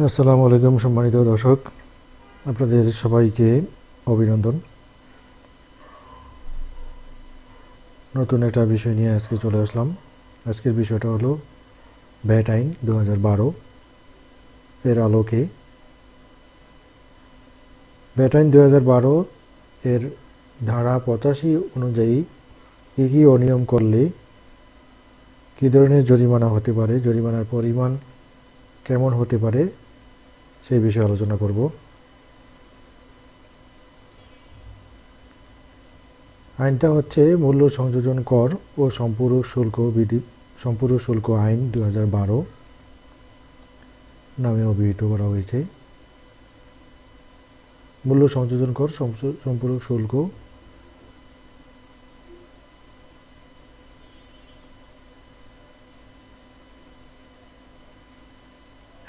আসসালামু আলাইকুম সম্মানিত দর্শক, আপনাদের সবাইকে অভিনন্দন। নতুন একটা বিষয় নিয়ে আজকে চলে আসলাম। আজকের বিষয়টা হলো ভ্যাট আইন 2012 এর আলোকে ভ্যাট আইন 2012 এর ধারা 85 অনুযায়ী কী কী অনিয়ম করলে কী ধরনের জরিমানা হতে পারে, জরিমানার পরিমাণ কেমন হতে পারে সেই বিষয়ে আলোচনা করব। আইনটা হচ্ছে মূল্য সংযোজন কর ও সম্পূরক শুল্ক আইন 2012 নামে অভিহিত করা হয়েছে। মূল্য সংযোজন কর সম্পূরক শুল্ক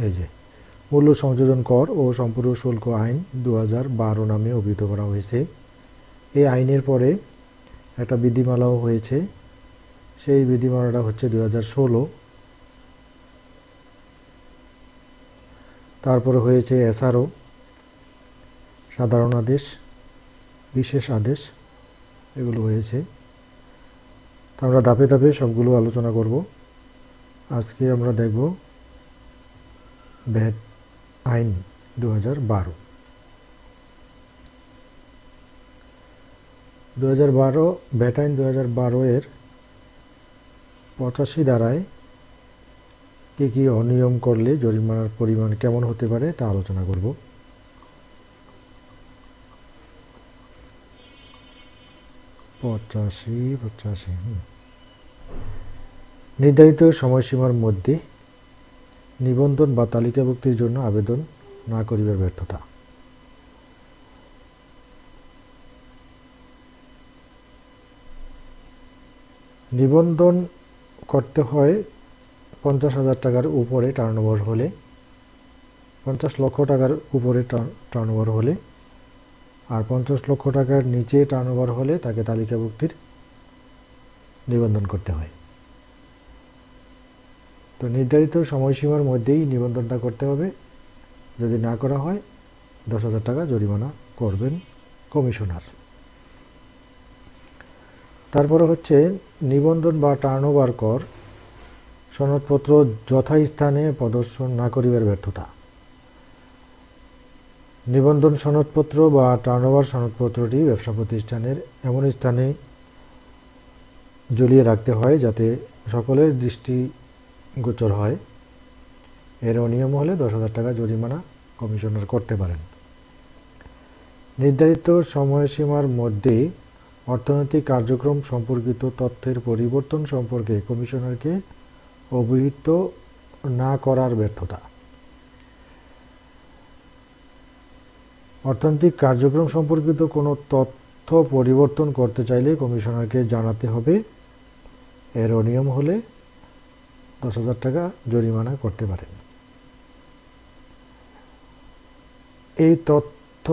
এই যে মূল্য সংযোজন কর ও সম্পূরক শুল্ক আইন 2012 নামে অভিহিত করা হয়েছে। এই আইনের পরে একটা বিধিমালাও হয়েছে। সেই বিধিমালাটা হচ্ছে 2016। তারপরে হয়েছে এসআরও, সাধারণ আদেশ, বিশেষ আদেশ, এগুলো হয়েছে। আমরা ধাপে ধাপে সবগুলো আলোচনা করব। আজকে আমরা দেখব ভ্যাট আইন 2012। 2012 ভ্যাট আইন 2012 এর 85 ধারায় কী কী অনিয়ম করলে জরিমানার পরিমাণ কেমন হতে পারে তা আলোচনা করব। নির্ধারিত সময়সীমার মধ্যে নিবন্ধন বা তালিকাভুক্তির জন্য আবেদন না করিবার ব্যর্থতা। নিবন্ধন করতে হয় 50,000 টাকার উপরে টার্নওভার হলে, 50 লক্ষ টাকার উপরে টার্নওভার হলে, আর 50 লক্ষ টাকার নিচে টার্নওভার হলে তাকে তালিকাভুক্তির নিবন্ধন করতে হয়। তো নির্ধারিত সময়সীমার মধ্যেই নিবন্ধনটা করতে হবে। যদি না করা হয় 10,000 টাকা জরিমানা করবেন কমিশনার। তারপরে হচ্ছে নিবন্ধন বা টার্নওভার কর সনদপত্র যথাস্থানে প্রদর্শন না করিবার ব্যর্থতা। নিবন্ধন সনদপত্র বা টার্নওভার সনদপত্রটি ব্যবসা প্রতিষ্ঠানের এমন স্থানে ঝুলিয়ে রাখতে হয় যাতে সকলের দৃষ্টিগোচর হয়। এর অনিয়ম হলে 10,000 টাকা জরিমানা কমিশনার করতে পারেন। নির্ধারিত সময়সীমার মধ্যে অর্থনৈতিক কার্যক্রম সম্পর্কিত তথ্যের পরিবর্তন সম্পর্কে কমিশনারকে অবহিত না করার ব্যর্থতা। অর্থনৈতিক কার্যক্রম সম্পর্কিত কোনো তথ্য পরিবর্তন করতে চাইলে কমিশনারকে জানাতে হবে। এর অনিয়ম হলে 10,000 টাকা জরিমানা করতে পারেন। এই তথ্য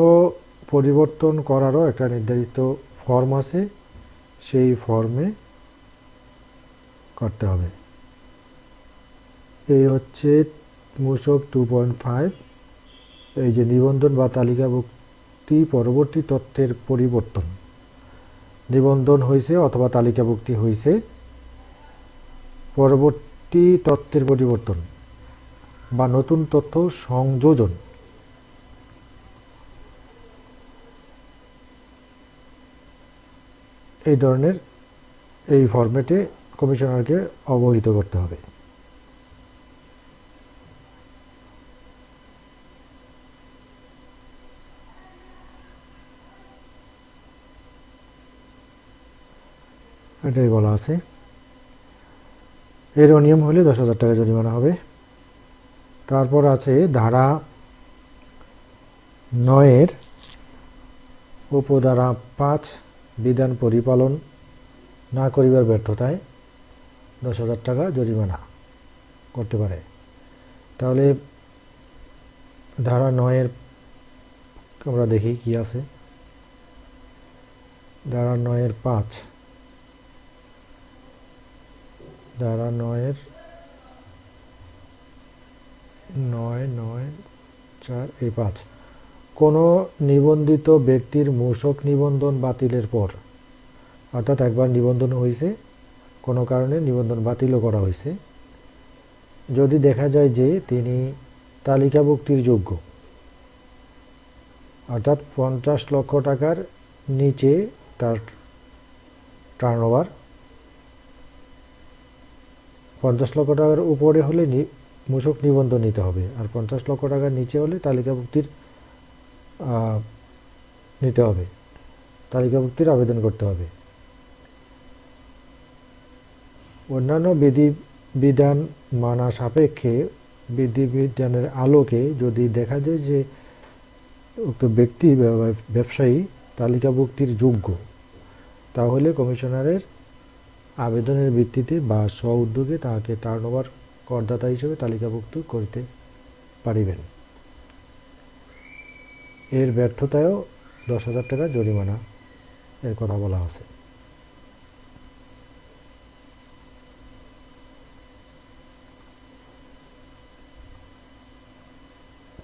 পরিবর্তন করারও একটা নির্ধারিত ফর্ম আছে, সেই ফর্মে করতে হবে। এই হচ্ছে মূসক 2.5। এই যে নিবন্ধন বা তালিকাভুক্তি পরবর্তী তথ্যের পরিবর্তন, নিবন্ধন হয়েছে অথবা তালিকাভুক্তি হয়েছে, পরবর্তী তথ্যের পরিবর্তন বা নতুন তথ্য সংযোজন, এই ধরনের এই ফরম্যাটে কমিশনারকে অবহিত করতে হবে। এটাই বলা আছে। এর অনিয়ম হলে 10,000 টাকা জরিমানা হবে। তারপর আছে ধারা 9 উপধারা 5 বিধান পরিপালন না করিবার ব্যর্থতায় 10,000 টাকা জরিমানা করতে পারে। তাহলে ধারা 9 আমরা দেখি কি আছে। ধারা 9 5, ধারা 9 9 4 এই 5 কোনো নিবন্ধিত ব্যক্তির মূসক নিবন্ধন বাতিলের পর, অর্থাৎ একবার নিবন্ধন হয়েছে, কোনো কারণে নিবন্ধন বাতিলও করা হয়েছে, যদি দেখা যায় যে তিনি তালিকাভুক্তির যোগ্য, অর্থাৎ 50 লক্ষ টাকার নিচে তার টার্নওভার, 50 লক্ষ টাকার উপরে হলে মূসক নিবন্ধন নিতে হবে, আর 50 লক্ষ টাকার নিচে হলে তালিকাভুক্তির নিতে হবে, তালিকাভুক্তির আবেদন করতে হবে। অন্যান্য বিধিবিধান মানা সাপেক্ষে বিধিবিধানের আলোকে যদি দেখা যায় যে উক্ত ব্যক্তি ব্যবসায়ী তালিকাভুক্তির যোগ্য, তাহলে কমিশনারের আবেদনের ভিত্তিতে বা স্ব উদ্যোগে তাহাকে টার্নওভার করদাতা হিসেবে তালিকাভুক্ত করতে পারিবেন। এর ব্যর্থতায়ও 10,000 টাকা জরিমানা এর কথা বলা আছে।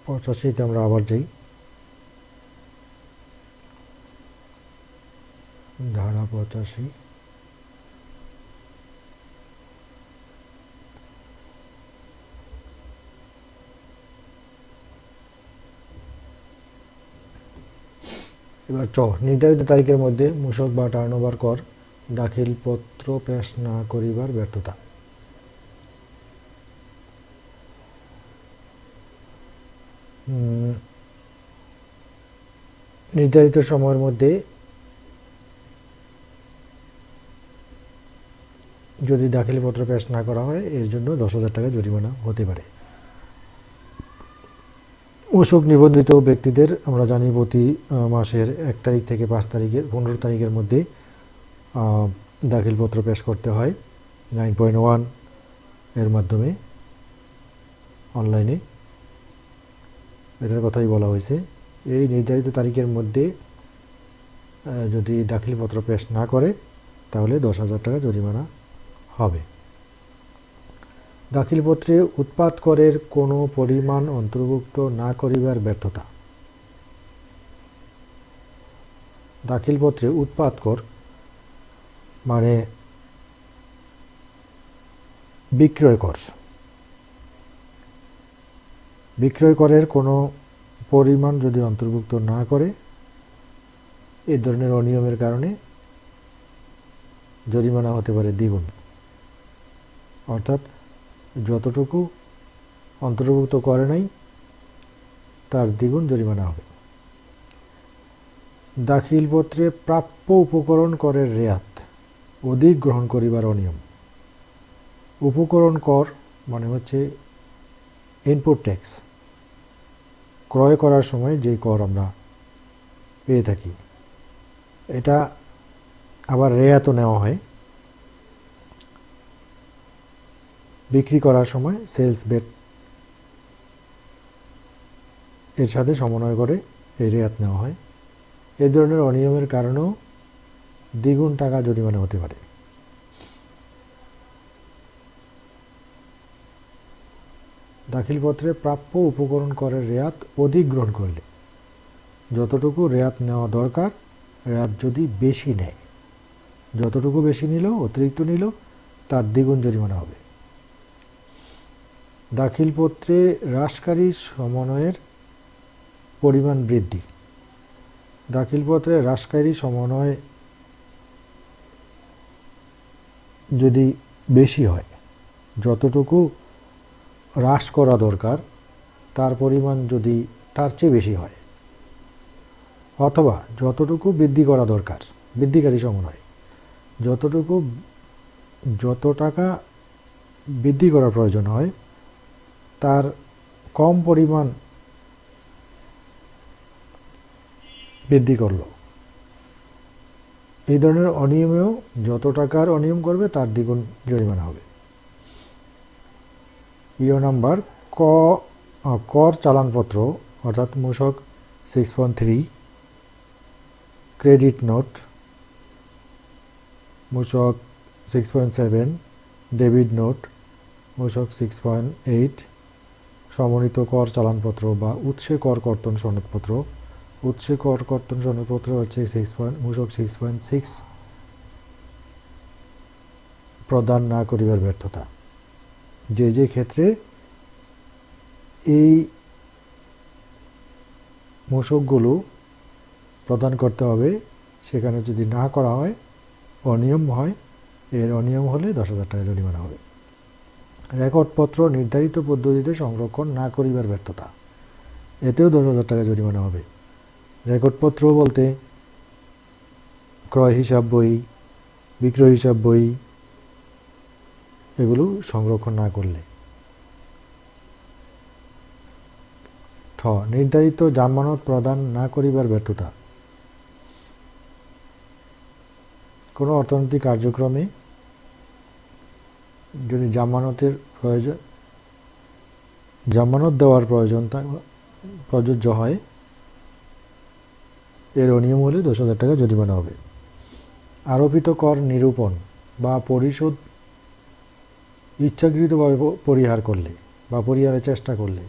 পঁচাশিতে আমরা আবার যাই, ধারা 85। এবার নির্ধারিত তারিখের মধ্যে মূসক বা টার্নওভার কর দাখিল পত্র পেশ না করিবার ব্যর্থতা। নির্ধারিত সময়ের মধ্যে যদি দাখিলপত্র পেশ না করা হয়, এর জন্য 10,000 টাকা জরিমানা হতে পারে। মূসক নিবন্ধিত ব্যক্তিদের আমরা জানি প্রতি মাসের 1 তারিখ থেকে 15 তারিখের মধ্যে দাখিলপত্র পেশ করতে হয় 9.1 এর মাধ্যমে অনলাইনে, এটার কথাই বলা হয়েছে। এই নির্ধারিত তারিখের মধ্যে যদি দাখিলপত্র পেশ না করে, তাহলে 10,000 টাকা জরিমানা হবে। দাখিলপত্রে উৎপাদ করের কোনো পরিমাণ অন্তর্ভুক্ত না করিবার ব্যর্থতা। দাখিলপত্রে উৎপাদ কর মানে বিক্রয় কর, বিক্রয় করের কোনো পরিমাণ যদি অন্তর্ভুক্ত না করে, এই ধরনের অনিয়মের কারণে জরিমানা হতে পারে দ্বিগুণ, অর্থাৎ যতটুকু অন্তর্ভুক্ত করে নাই তার দ্বিগুণ জরিমানা হবে। দাখিলপত্রে প্রাপ্য উপকরণ করের রেয়াত অধিক গ্রহণ করিবার অনিয়ম। উপকরণ কর মানে হচ্ছে ইনপুট ট্যাক্স, ক্রয় করার সময় যে কর আমরা পেয়ে থাকি, এটা আবার রেয়াতও নেওয়া হয়। বিক্রি করার সময় সেলস বেট এর সাথে সমন্বয় করে এই রেয়াত নেওয়া হয়। এই ধরনের অনিয়মের কারণেও দ্বিগুণ টাকা জরিমানা হতে পারে। দাখিলপত্রে প্রাপ্য উপকরণ করের রেয়াত অধিক গ্রহণ করলে, যতটুকু রেয়াত নেওয়া দরকার, রেয়াত যদি বেশি নেয়, যতটুকু বেশি নিল, অতিরিক্ত নিল, তার দ্বিগুণ জরিমানা হবে। দাখিলপত্রে হ্রাসকারী সমন্বয়ের পরিমাণ বৃদ্ধি। দাখিলপত্রে হ্রাসকারী সমন্বয় যদি বেশি হয়, যতটুকু হ্রাস করা দরকার তার পরিমাণ যদি তার চেয়ে বেশি হয়, অথবা যতটুকু বৃদ্ধি করা দরকার, বৃদ্ধিকারী সমন্বয়, যত টাকা বৃদ্ধি করার প্রয়োজন হয় তার কম পরিমাণ বৃদ্ধি করল, এই ধরনের অনিয়মেও যত টাকার অনিয়ম করবে তার দ্বিগুণ জরিমানা হবে। ইও নাম্বার কর চালানপত্র অর্থাৎ মূসক 6.3, ক্রেডিট নোট মূসক 6.7, ডেবিট নোট মূসক 6.8, সমন্বিত কর চালানপত্র বা উৎসে কর কর্তন সনদপত্র। উৎসে কর কর্তন সনদপত্র হচ্ছে মূসক 6.6 প্রদান না করিবার ব্যর্থতা। যে ক্ষেত্রে এই মূসকগুলো প্রদান করতে হবে সেখানে যদি না করা হয়, অনিয়ম হয়, এর অনিয়ম হলে 10,000 টাকা জরিমানা হবে। রেকর্ডপত্র নির্ধারিত পদ্ধতিতে সংরক্ষণ না করিবার ব্যর্থতা, এতেও 10,000 টাকা জরিমানা হবে। রেকর্ডপত্র বলতে ক্রয় হিসাব বই, বিক্রয় হিসাব বই, এগুলো সংরক্ষণ না করলে। ঠ নির্ধারিত জামানত প্রদান না করিবার ব্যর্থতা, কোনো অর্থনৈতিক কার্যক্রমে যদি জামানত দেওয়ার প্রযোজ্য হয়, এর অনিয়ম হলে 10,000 টাকা জরিমানা হবে। আরোপিত কর নিরূপণ বা পরিশোধ ইচ্ছাকৃতভাবে পরিহার করলে বা পরিহারের চেষ্টা করলে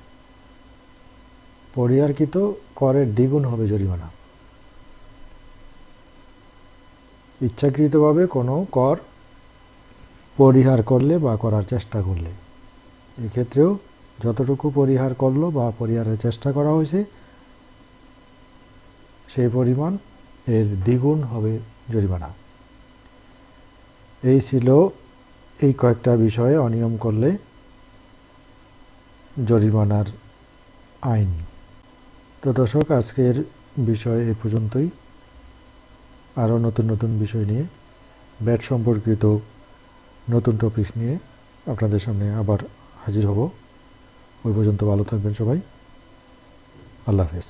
পরিহারকৃত করের দ্বিগুণ হবে জরিমানা। ইচ্ছাকৃতভাবে কোনো কর পরিহার করলে বা করার চেষ্টা করলে, এক্ষেত্রেও যতটুকু পরিহার করলো বা পরিহারের চেষ্টা করা হয়েছে সেই পরিমাণ এর দ্বিগুণ হবে জরিমানা। এই ছিল এই কয়েকটা বিষয়ে অনিয়ম করলে জরিমানার আইন। তো দর্শক, আজকের বিষয় এই পর্যন্তই। আরও নতুন নতুন বিষয় নিয়ে, ব্যাট সম্পর্কিত নতুন টপিকস নিয়ে আপনাদের সামনে আবার হাজির হব। ওই পর্যন্ত ভালো থাকবেন সবাই। আল্লাহ হাফেজ।